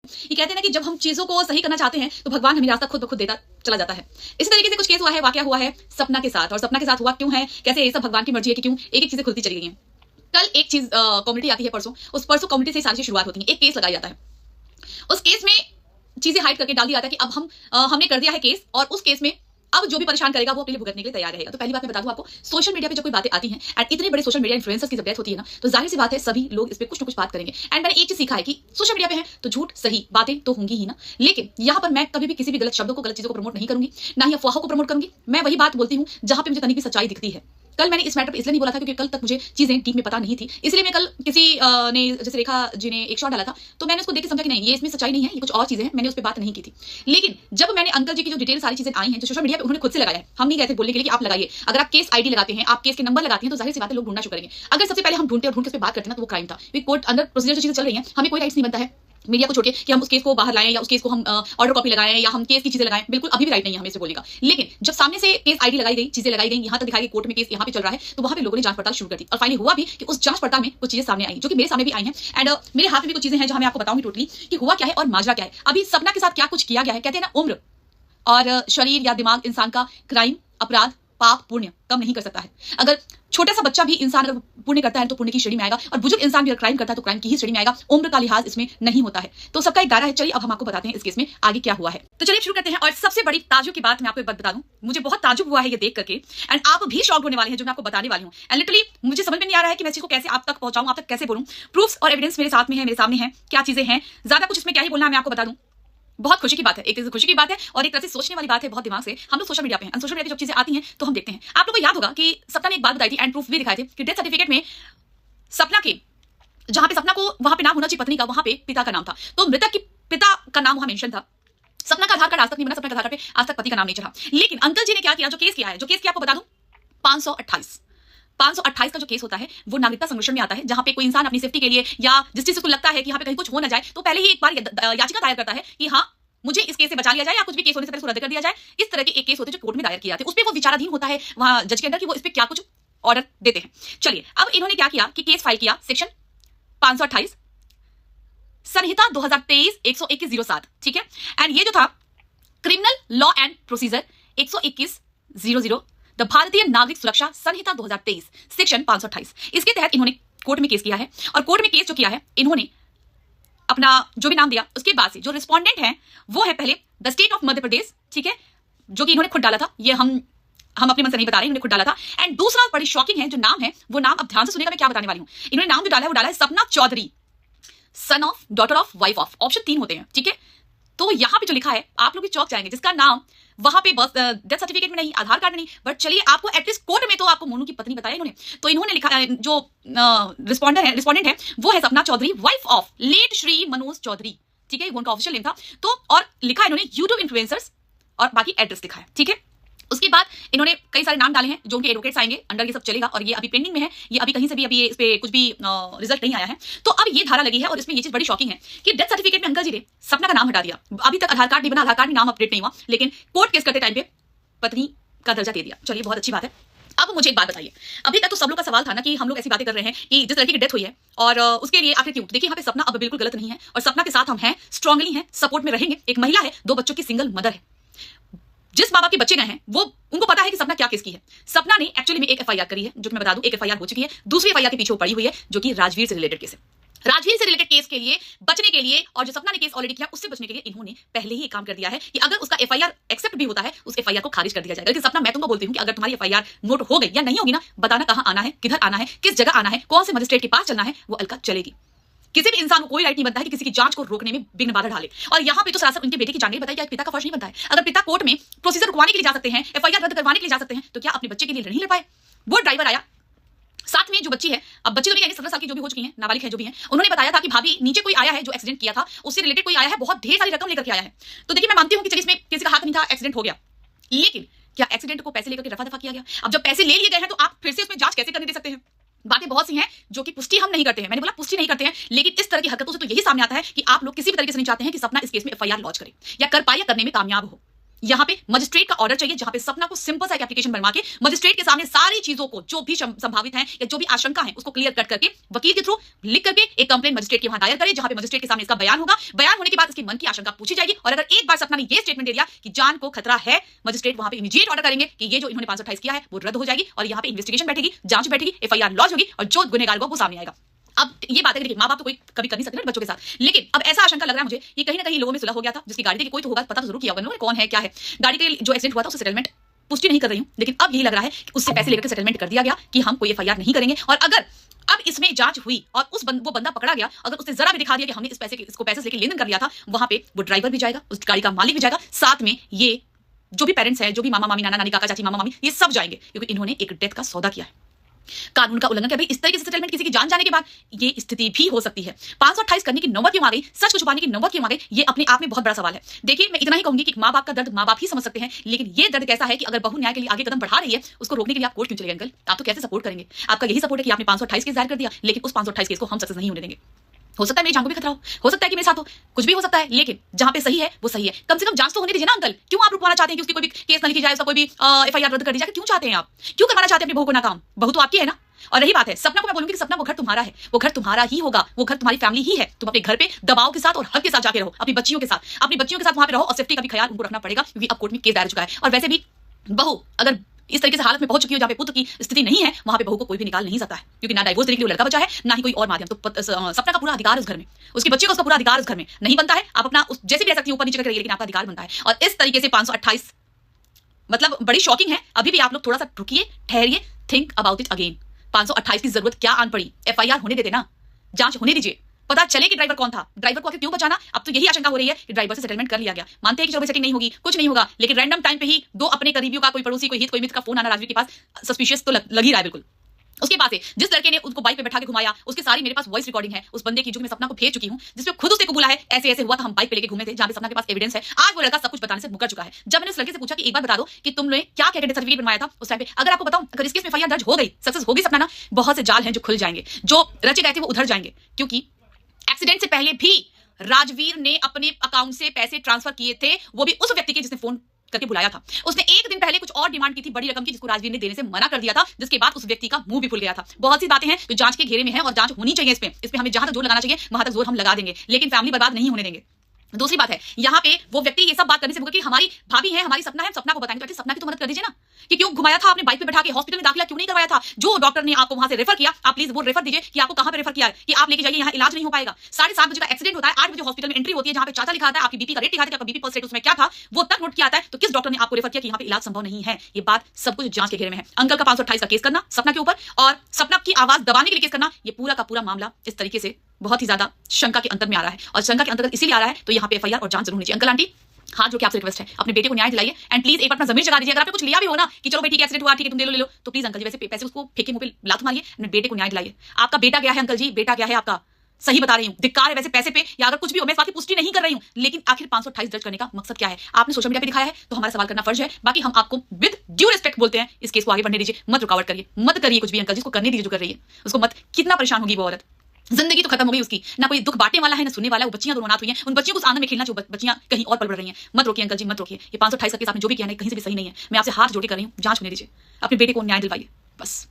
ये कहते हैं ना कि जब हम चीजों को सही करना चाहते हैं तो भगवान हमें रास्ता खुद ब खुद देता चला जाता है। इसी तरीके से कुछ केस हुआ है, वाकया हुआ है सपना के साथ। और सपना के साथ हुआ क्यों है, कैसे, ये सब भगवान की मर्जी है कि क्यों एक एक चीजें खुलती चली गई हैं। कल एक चीज कम्युनिटी आती है परसों, उस परसों कम्युनिटी से सारी शुरुआत होती है। एक केस लगाया जाता है, उस केस में चीजें हाइड करके डाल दिया जाता है कि अब हमने कर दिया है केस, और उस केस में अब जो भी परेशान करेगा वो अपने लिए भुगतने के लिए तैयार रहेगा। तो पहली बात मैं बता दूं आपको, सोशल मीडिया पे जब कोई बातें आती हैं एंड इतने बड़े सोशल मीडिया इन्फ्लुएंसर्स की जब डेथ होती है ना, तो जाहिर सी बात है सभी लोग इस पे कुछ ना कुछ बात करेंगे। एंड मैंने एक चीज सीखा है कि सोशल मीडिया पे है तो झूठ सही बातें तो होंगी ही ना, लेकिन यहाँ पर मैं कभी भी किसी भी गलत शब्दों को, गलत चीजों को प्रमोट नहीं करूंगी, ना ही अफवाहों को प्रमोट करूंगी। मैं वही बात बोलती हूँ जहां पे मुझे तनिक भी सच्चाई दिखती है। कल मैंने इस मैटर पर इसलिए नहीं बोला था क्योंकि कल तक मुझे चीजें डीप में पता नहीं थी, इसलिए मैं कल किसी ने, जैसे रेखा जी ने एक शॉट डाला था, तो मैंने उसको देख के समझा कि नहीं, ये इसमें सच्चाई नहीं है, ये कुछ और चीजें हैं, मैंने उस पर बात नहीं की थी। लेकिन जब मैंने अंकल जी की जो डिटेल सारी चीजें आई हैं जो सोशल मीडिया पे उन्होंने खुद से लगाया है, हम नहीं कहते बोलने के लिए कि आप लगाइए। अगर आप केस आईडी लगाते हैं, आप केस के नंबर लगाते हैं, तो जाहिर सी बात है लोग ढूंढना शुरू करेंगे। अगर सबसे पहले हम ढूंढते और ढूंढ के उस पर बात करते हैं ना, तो वो क्राइम था। क्योंकि कोर्ट अंदर प्रोसीजर जो चीजें चल रही हैं, हमें कोई राइट्स नहीं बनता है मीडिया को छोड़ के कि हम उस केस को बाहर लाएं या उस केस को हम ऑर्डर कॉपी लगाएं या हम केस की चीजें लगाएं। बिल्कुल अभी भी राइट नहीं है हमें इसे बोलने का। लेकिन जब सामने से केस आईडी लगाई गई, चीजें लगाई गई, यहां तक दिखाई गई कोर्ट में केस यहां पे चल रहा है, तो वहां पे लोगों ने जांच पड़ताल शुरू कर दी। और फाइनली हुआ भी कि उस जांच पड़ताल में कुछ चीजें सामने आई जो कि मेरे सामने भी आई हैं। एंड मेरे हाथ में भी कुछ चीजें हैं जो मैं आपको बताऊंगी टोटली कि हुआ क्या है और माजरा क्या है। अभी सपना के साथ क्या कुछ किया गया है। कहते हैं ना, उम्र और शरीर या दिमाग इंसान का क्राइम, अपराध, पाप, पुण्य कम नहीं कर सकता है। अगर छोटा सा बच्चा भी इंसान अगर पुण्य करता है तो पुण्य की श्रेणी में आएगा, और बुजुर्ग इंसान भी अगर क्राइम करता है तो क्राइम की ही श्रेणी में आएगा। उम्र का लिहाज इसमें नहीं होता है। तो सबका एक दायरा है। चलिए अब हम आपको बताते हैं इस केस में आगे क्या हुआ है। तो चलिए शुरू करते हैं। और सबसे बड़ी ताज्जुब की बात मैं आपको एक बात बता दूं, मुझे बहुत ताज्जुब हुआ है ये देख करके, एंड आप भी शॉक होने वाले हैं जो मैं आपको बताने वाली हूं। एंड लिटरली मुझे समझ में नहीं आ रहा है कि मैं इसको कैसे आप तक पहुंचाऊं, आप तक कैसे बोलूं। प्रूफ्स और एविडेंस मेरे साथ में है, मेरे सामने है, क्या चीजें हैं, ज्यादा कुछ इसमें क्या ही बोलना, मैं आपको बता दूं। बहुत खुशी की बात है, एक तरह से खुशी की बात है और एक तरह से सोचने वाली बात है। बहुत दिमाग से हम लोग सोशल मीडिया पे हैं, सोशल मीडिया पे जब चीजें आती हैं तो हम देखते हैं। आप लोगों को याद होगा कि सपना ने एक बात बताई थी एंड प्रूफ भी दिखाए थे कि डेथ सर्टिफिकेट में सपना के, जहां पे सपना को वहां पे नाम होना चाहिए पत्नी का, वहां पे पिता का नाम था। तो मृतक के पिता का नाम वहां मेंशन था। सपना का आधार कार्ड आज तक नहीं बना, सपना का आधार कार्ड पे आज तक पति का नाम नहीं चढ़ा। लेकिन अंकल जी ने क्या किया, जो केस किया है, जो केस किया आपको बता दूं, 528 का जो केस होता है वो नागरिकता संरक्षण में आता है, जहां पे कोई इंसान अपनी सेफ्टी के लिए या जिस चीज को लगता है कि यहाँ पे कहीं कुछ हो ना जाए, तो पहले ही एक बार याचिका दायर करता है कि हाँ मुझे इस केस से बचा लिया जाए या कुछ भी केस होने से पहले उसको रद्द कर दिया जाए। इस तरह के एक केस होते हैं जो कोर्ट में दायर किए जाते हैं, उस पर वो विचाराधीन होता है वहां जज के अंदर कि वो इस पे क्या कुछ ऑर्डर देते हैं। चलिए अब इन्होंने क्या किया कि केस फाइल किया सेक्शन 528 संहिता 2023 121/07, ठीक है। एंड ये जो था criminal law and procedure 121/00 the भारतीय नागरिक सुरक्षा संहिता 2023 सेक्शन 528, इसके तहत इन्होंने कोर्ट में केस किया है। और कोर्ट में केस जो किया है, इन्होंने अपना जो भी नाम दिया उसके बाद से जो रिस्पोंडेंट है वो है पहले the state of Madhya Pradesh, ठीक है, जो कि इन्होंने खुद डाला था। ये हम अपने मन से नहीं बता रहे, इन्होंने खुद डाला था। एंड दूसरा बड़ी शॉकिंग है जो नाम है, वो नाम अब ध्यान से सुनिएगा मैं क्या बताने वाली हूं। इन्होंने नाम जो डाला है वो डाला है Sapna Chaudhary, son of, daughter of, wife of. Option 3 होते हैं, ठीक है। तो यहां पे जो लिखा है आप लोग भी चौंक जाएंगे, जिसका नाम वहां पे डेथ सर्टिफिकेट में नहीं, आधार कार्ड में नहीं, बट चलिए आपको एटलीस्ट कोर्ट में तो आपको मोनू की पत्नी बताया इन्होंने। तो इन्होंने लिखा जो रिस्पोंडेंट है वो है Sapna Chaudhary, wife of late Shri Manoj Chaudhary, ठीक है, उनका ऑफिशियल नेम था। तो और लिखा इन्होंने यूट्यूब इन्फ्लुएंसर्स और बाकी एड्रेस लिखा है, ठीक है। उसके बाद इन्होंने कई सारे नाम डाले हैं जो उनके एडवोकेट्स आएंगे अंडर, ये सब चलेगा। और ये अभी पेंडिंग में है, ये अभी कहीं से भी अभी इस पे कुछ भी रिजल्ट नहीं आया है। तो अब ये धारा लगी है और इसमें ये चीज बड़ी शॉकिंग है कि डेथ सर्टिफिकेट में अंकल जी ने सपना का नाम हटा दिया। अभी तक आधार कार्ड नहीं बना, आधार कार्ड में नाम अपडेट नहीं हुआ, लेकिन कोर्ट केस करते टाइम पे पत्नी का दर्जा दे दिया। चलिए बहुत अच्छी बात है। अब मुझे एक बात बताइए, अभी तक तो सब लोग का सवाल था ना कि हम लोग ऐसी बातें कर रहे हैं कि जिस लड़की की डेथ हुई है और उसके लिए आखिर क्यों। देखिए यहाँ पे सपना अब बिल्कुल गलत नहीं है और सपना के साथ हम हैं, स्ट्रांगली हैं, सपोर्ट में रहेंगे। एक महिला है, 2 बच्चों की सिंगल मदर है। जिस माँ बाप के बच्चे गए हैं वो उनको पता है कि सपना क्या केस की है। सपना ने एक्चुअली में एक एफआईआर करी है, जो मैं बता दूं एक एफआईआर हो चुकी है, दूसरी एफआईआर के पीछे वो पड़ी हुई है जो कि राजवीर से रिलेटेड केस है। राजवीर से रिलेटेड केस के लिए बचने के लिए और जो सपना ने केस ऑलरेडी किया उससे बचने के लिए इन्होंने पहले ही एक काम कर दिया है कि अगर उसका एफआईआर एक्सेप्ट भी होता है उस एफआईआर को खारिज कर दिया जाएगा। लेकिन सपना मैं तुमको बोलती हूं कि अगर तुम्हारी एफआईआर नोट हो गई या नहीं होगी ना, बताना कहां आना है, किधर आना है, किस जगह आना है, कौन से मजिस्ट्रेट के पास चलना है, वो अलका चलेगी। किसी भी इंसान को कोई राइट नहीं बनता है कि किसी की जांच को रोकने में विघ्न बाधा डाले। और यहाँ पे तो सरासर उनके बेटे की जान नहीं बताई, क्या पिता का फर्ज नहीं बनता है। अगर पिता कोर्ट में प्रोसीजर रुकवाने के लिए जा सकते हैं, एफआईआर रद्द करवाने के लिए जा सकते हैं, तो क्या अपने बच्चे के लिए नहीं ले पाए। वो ड्राइवर आया, साथ में जो बच्ची है, अब बच्ची तो भी 17 साल की जो भी हो चुकी हैं, नाबालिग है जो भी हैं, उन्होंने बताया था कि भाभी नीचे कोई आया है जो एक्सीडेंट किया था, उससे रिलेटेड कोई आया है, बहुत ढेर सारी रकम लेकर के आया है। तो देखिए मैं मानती हूँ कि चलिए इसमें किसी का हाथ नहीं था, एक्सीडेंट हो गया, लेकिन क्या एक्सीडेंट को पैसे लेकर के रफा दफा किया गया। अब जब पैसे ले लिए गए हैं तो आप फिर से उसमें जांच कैसे करने दे सकते हैं। बातें बहुत सी हैं जो कि पुष्टि हम नहीं करते हैं, मैंने बोला पुष्टि नहीं करते हैं, लेकिन इस तरह की हरकतों से तो यही सामने आता है कि आप लोग किसी भी तरीके से नहीं चाहते हैं कि सपना इस केस में एफआईआर लॉन्च करे या कर पाए या करने में कामयाब हो। यहाँ पे मजिस्ट्रेट का ऑर्डर चाहिए, जहां पे सपना को सिंपल सा एक एप्लीकेशन बनवा के मजिस्ट्रेट के सामने सारी चीजों को जो भी संभावित है या जो भी आशंका है उसको क्लियर कट करके वकील के थ्रू लिख करके एक कंप्लेंट मजिस्ट्रेट के वहां दायर करे, जहां पे मजिस्ट्रेट के सामने इसका बयान होगा। बयान होने के बाद इसके मन की आशंका पूछी जाएगी और अगर एक बार सपना ने ये स्टेटमेंट दे दिया कि जान को खतरा है, मजिस्ट्रेट वहां पे इमीडिएट ऑर्डर करेंगे कि ये जो इन्होंने 528 किया है वो रद्द हो जाएगी और यहाँ पे इन्वेस्टिगेशन बैठेगी, जांच बैठेगी, एफआईआर लॉन्च होगी और जो गुनहगार होगा वो सामने आएगा। अब ये बात है कि माँ बाप तो कोई कभी कर नहीं सकते ना बच्चों के साथ, लेकिन अब ऐसा आशंका लग रहा है मुझे ये कहीं ना कहीं लोगों में सुलह हो गया था, जिसकी गाड़ी थी, कोई तो होगा, पता तो जरूर किया होगा कौन है क्या है। गाड़ी के जो एक्सीडेंट हुआ था उससे सेटलमेंट पुष्टि नहीं कर रही हूं, लेकिन अब यही लग रहा है कि उससे पैसे लेकर सेटलमेंट कर दिया गया कि हम कोई एफआईआर नहीं करेंगे। और अगर अब इसमें जांच हुई और वो बंदा पकड़ा गया, अगर उसने जरा भी दिखा दिया कि हमने इसको पैसे लेके लेन देन कर लिया था, वहां पे वो ड्राइवर भी जाएगा, उस गाड़ी का मालिक भी जाएगा, साथ में ये जो भी पेरेंट्स हैं, जो भी मामा मामी नाना नानी काका चाची मामा मामी, ये सब जाएंगे, क्योंकि इन्होंने एक डेथ का सौदा किया है, कानून का उल्लंघन किया। भाई इस तरीके से सेटलमेंट किसी की जान जाने के बाद ये स्थिति भी हो सकती है। 528 करने की नौबत क्यों आ गई, सच को छुपाने की नौबत क्यों आ गई, ये अपने आप में बहुत बड़ा सवाल है। देखिए मैं इतना ही कहूंगी कि माँ बाप का दर्द माँ बाप ही समझ सकते हैं, लेकिन ये दर्द कैसा है कि अगर बहू न्याय के लिए आगे कदम बढ़ा रही है, उसको रोकने के लिए आप कोर्ट क्यों चले गए अंकल? आप तो कैसे सपोर्ट करेंगे? आपका यही सपोर्ट है कि आपने 528 केस दायर कर दिया, लेकिन उस 528 केस को हम सक्सेस नहीं होने देंगे। हो सकता है मेरी जान को भी खतरा हो सकता है कि मेरे साथ हो, कुछ भी हो सकता है, लेकिन जहां पे सही है वो सही है। कम से कम जांच तो होने दीजिए ना अंकल। क्यों आप रुकवाना चाहते हैं कि उसकी कोई भी केस न लिखी जाए, उसका कोई भी एफआईआर रद्द कर दी जाए? क्यों चाहते हैं आप? क्यों करवाना चाहते हैं अपनी बहू को नाकाम? बहू तो आपकी है ना। और रही बात है सपना को, मैं बोलूंगी कि सपना वो घर तुम्हारा है, वो घर तुम्हारा ही होगा, वो घर तुम्हारी फैमिली ही है। तुम अपने घर पे दबाव के साथ और हक के साथ जाके रहो, अपनी बच्चियों के साथ वहां पे रहो और सेफ्टी का भी ख्याल उनको रखना पड़ेगा, क्योंकि अब कोर्ट में केस दायर हो चुका है। और वैसे भी बहू अगर इस तरीके से हालत में पहुंच चुकी हो जहां पे पुत्र की स्थिति नहीं है, वहां पे बहू को कोई भी निकाल नहीं सकता है, क्योंकि ना डाइवोर्स देने के लिए लड़का बचा है, ना ही कोई और माध्यम। तो सपना का पूरा अधिकार उस घर में, उसकी बच्ची का उसका पूरा अधिकार उस घर में नहीं बनता है। आप अपना जैसे भी रह सकती है ऊपर नीचे करके रहिए, लेकिन आपका अधिकार बनता है। और इस तरीके से 528 मतलब बड़ी शॉकिंग है। अभी भी आप लोग थोड़ा सा रुकिए, ठहरिए, थिंक अबाउट इट अगेन। 528 की जरूरत क्या आन पड़ी? एफआईआर होने देते ना, जांच होने दीजिए, पता चले कि ड्राइवर कौन था, ड्राइवर को आखिर क्यों बचाना। अब तो यही आशंका हो रही है कि ड्राइवर से सेटलमेंट कर लिया गया। मानते हैं कि चलो सेटिंग नहीं होगी, कुछ नहीं होगा, लेकिन रैंडम टाइम पे ही दो अपने करीबियों का, कोई पड़ोसी, कोई हित, कोई मित्र का फोन आना राजवीर के पास, सस्पिशियस तो लग ही रहा है बिल्कुल। उसके पास जिस लड़के ने उसको बाइक पे बैठा के घुमाया, उसकी सारी मेरे पास वॉइस रिकॉर्डिंग है उस बंदे की, जो मैं सपना को भेज चुकी हूं, जिसमें खुद उसने कबूला है ऐसे ऐसे हुआ था, हम बाइक पे लेके घूमे थे, जहां पे सपना के पास एविडेंस है। आज वो लड़का सब कुछ बताने से मुकर चुका है। जब मैंने उस लड़के से पूछा कि एक बार बता दो कि तुमने क्या क्या डेथ सर्टिफिकेट बनवाया था उस टाइम पे, अगर आपको बताऊं, अगर इस केस में एफआईआर दर्ज हो गई, सक्सेस होगी सपना ना, बहुत से जाल हैं जो खुल जाएंगे, जो रचे गए थे वो उधर जाएंगे। क्योंकि एक्सीडेंट से पहले भी राजवीर ने अपने अकाउंट से पैसे ट्रांसफर किए थे, वो भी उस व्यक्ति के जिसने फोन करके बुलाया था। उसने एक दिन पहले कुछ और डिमांड की थी बड़ी रकम की, जिसको राजवीर ने देने से मना कर दिया था, जिसके बाद उस व्यक्ति का मुंह भी फुल गया था। बहुत सी बातें हैं जो जांच के घेरे में है और जांच होनी चाहिए। इस पे हमें जहां तक जोर लगाना चाहिए वहां तक जोर हम लगा देंगे, लेकिन फैमिली बर्बाद नहीं होने देंगे। दूसरी बात है, यहाँ पे वो व्यक्ति ये सब बात करने से मुकर कि हमारी भाभी है, हमारी सपना है, सपना को बताएंगे, तो सपना की तो मदद कर दीजिए ना, कि क्यों घुमाया था आपने बाइक पे बैठा के, हॉस्पिटल में दाखिला क्यों नहीं करवाया था, जो डॉक्टर ने आपको वहां से रेफर किया, आप प्लीज वो रेफर दीजिए कि आपको कहां पे रेफर किया है, कि आप लेके जाइए, यहाँ इलाज नहीं हो पाएगा। 7:30 बजे का एक्सीडेंट होता है, 8 बजे हॉस्पिटल में एंट्री होती है, जहां पे चाचा लिखा आता है, आपकी बीपी का रेट दिखाता है, आपका बीपी पल्स रेट उसमें क्या था वो तक नोट किया आता है, तो किस डॉक्टर ने आपको रेफर किया कि यहाँ पे इलाज संभव नहीं है। ये बात सब कुछ जांच के घेरे में है। अंकल का 528 का केस करना सपना के ऊपर और सपना की आवाज दबाने के लिए केस करना, ये पूरा का पूरा मामला इस तरीके से बहुत ही ज्यादा शंका के अंतर में आ रहा है। और शंका के अंतर्गत इसीलिए आ रहा है तो यहाँ पे एफआईआर और जांच जरूर होनी चाहिए। अंकल आंटी हाथ जो कि आपसे रिक्वेस्ट है, अपने बेटे को न्याय दिलाइए एंड प्लीज एक बार अपना जमीर जगा दीजिए। अगर आपने कुछ लिया भी हो ना कि चलो बेटी का एक्सीडेंट हुआ, ठीक है तुम ले लो, तो प्लीज अंकल जी वैसे पैसे उसको फेंके मुंह पे लात मारिए, अपने बेटे को न्याय दिलाइए। आपका बेटा क्या है अंकल जी, बेटा क्या है आपका, सही बता रही हूँ, धिक्कार है वैसे पैसे पे या अगर कुछ भी हो, मैं इस बात की पुष्टि नहीं कर रही हूँ, लेकिन आखिर 528 दर्ज करने का मकसद क्या है? आपने सोशल मीडिया पे दिखाया है तो हमारा सवाल करना फर्ज है। बाकी हम आपको विद ड्यू रिस्पेक्ट बोलते हैं, इस केस को आगे बढ़ने दीजिए, मत रुकावट करिए, मत करिए कुछ भी। अंकल जिसको करने दीजिए जो कर रही है उसको मत, कितना परेशान होगी वो औरत, जिंदगी तो खत्म हो गई उसकी, ना कोई दुख बांटने वाला है ना सुनने वाला है। वो बच्चियां दोनों अनाथ हुई हैं, उन बच्चियों को उस आंगन में खेलना जो बच्चियां कहीं और पल बढ़ रही हैं। मत रोकिए अंकल जी, मत रोकिए। ये 528 का केस आपने जो भी किया है कहीं से भी सही नहीं है। मैं आपसे हाथ जोड़ के कर रही हूँ, जांच होने दीजिए, अपने बेटे को न्याय दिलवाइए बस।